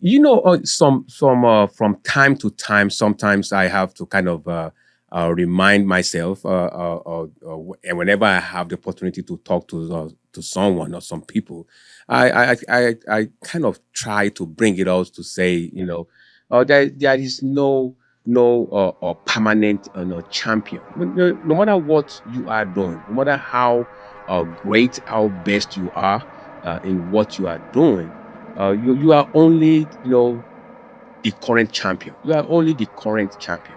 from time to time, sometimes I have to kind of remind myself, whenever I have the opportunity to talk to someone or some people, I kind of try to bring it out to say, there is no permanent no champion. No matter what you are doing, no matter how great, how best you are in what you are doing, you are only the current champion. You are only the current champion.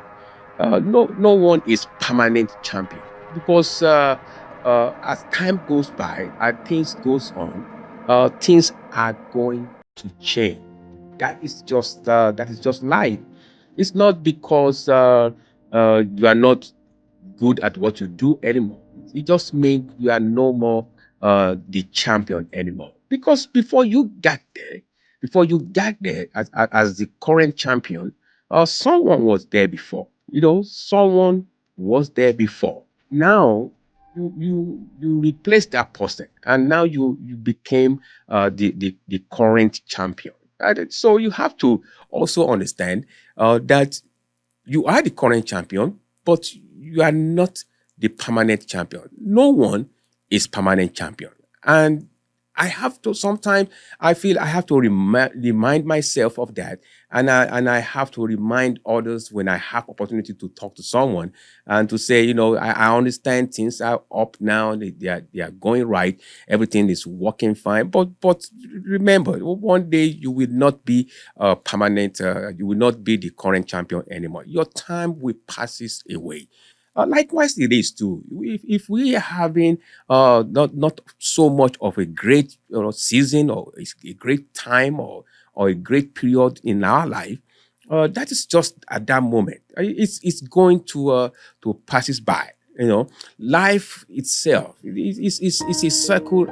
No one is permanent champion because as time goes by, as things goes on, things are going to change. That is just life. It's not because you are not good at what you do anymore. It just means you are no more the champion anymore. Because before you got there as the current champion, someone was there before. Someone was there before. Now you replace that person, and now you became the current champion. Right? So you have to also understand that you are the current champion, but you are not the permanent champion. No one is permanent champion. And I have to sometimes I feel I have to remind myself of that. And I have to remind others when I have opportunity to talk to someone and to say, I understand things are up now, they are going right, everything is working fine. But remember, one day you will not be permanent, you will not be the current champion anymore. Your time will passes away. Likewise, it is too. If we are having not so much of a great season or a great time or a great period in our life, that is just at that moment. It's going to passes by. Life itself is a circle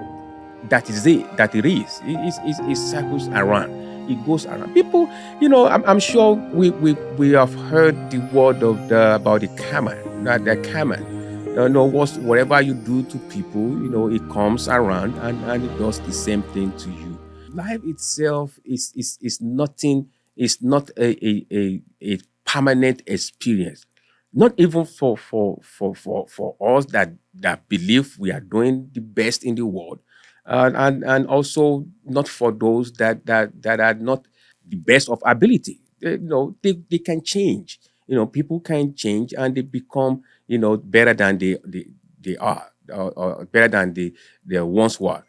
that it circles around. It goes around. People, I'm sure we have heard the word about the karma. That the karma. Whatever you do to people, it comes around and it does the same thing to you. Life itself is nothing. It's not a permanent experience. Not even for us that believe we are doing the best in the world, and also not for those that are not the best of ability. They can change. People can change and they become better than they are, or better than they once were.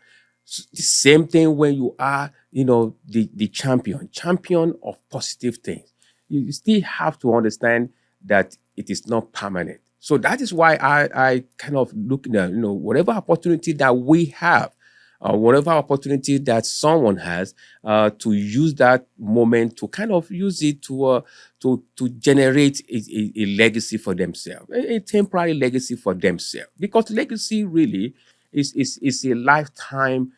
The same thing when you are the champion of positive things. You still have to understand that it is not permanent. So that is why I kind of look at whatever opportunity that we have, whatever opportunity that someone has, to use that moment to kind of use it to generate a legacy for themselves, a temporary legacy for themselves. Because legacy really is a lifetime,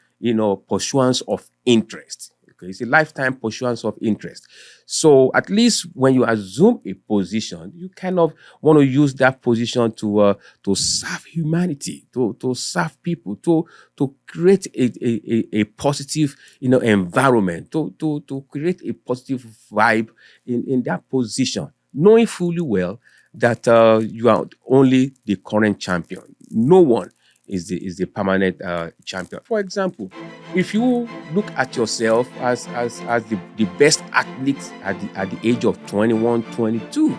pursuance of interest. Okay, it's a lifetime pursuance of interest. So at least when you assume a position, you kind of want to use that position to serve humanity, to serve people, to create a positive environment, to create a positive vibe in that position, knowing fully well that you are only the current champion. No one is the permanent champion. For example, if you look at yourself as the best athlete at the age of 21, 22,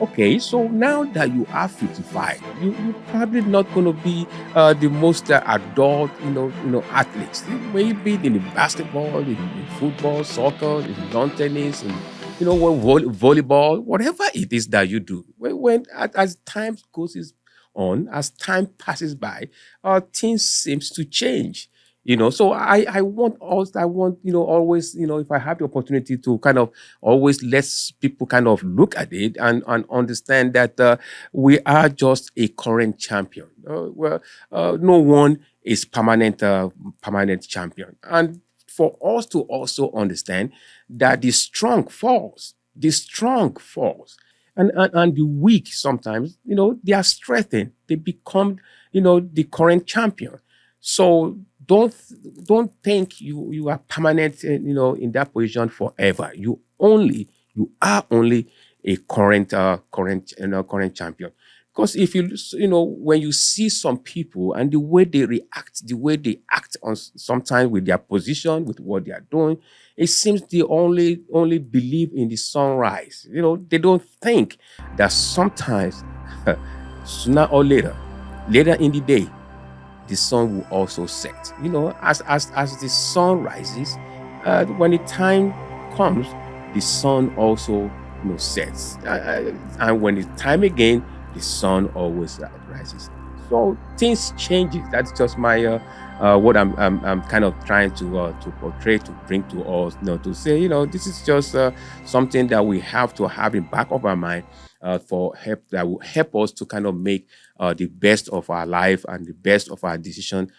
okay, so now that you are 55, you're probably not going to be the most adult, athletes. Maybe in the basketball, in football, soccer, in lawn tennis, and volleyball, whatever it is that you do. As time goes on, as time passes by, things seems to change. So I want always, if I have the opportunity to kind of always let people kind of look at it and understand that we are just a current champion. No one is permanent champion. And for us to also understand that the strong falls, and the weak sometimes, they are strengthened. They become, the current champion. So don't don't think you are permanent, in that position forever. You are only a current champion. Because if when you see some people and the way they react, the way they act on sometimes with their position, with what they are doing, it seems they only believe in the sunrise. They don't think that sometimes sooner or later in the day, the sun will also set. As the sun rises, when the time comes, the sun also sets. And when it's time again, the sun always rises. So things changes. That's just my what I'm kind of trying to portray, to bring to us, to say, this is just something that we have to have in back of our mind, for help that will help us to kind of make the best of our life and the best of our decision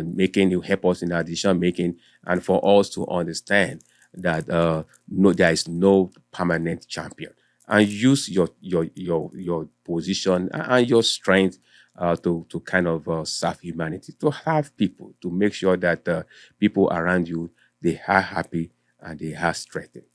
making. It will help us in our decision making, and for us to understand that no, there is no permanent champion, and use your position and your strength to kind of serve humanity, to have people, to make sure that people around you, they are happy and they are strengthened.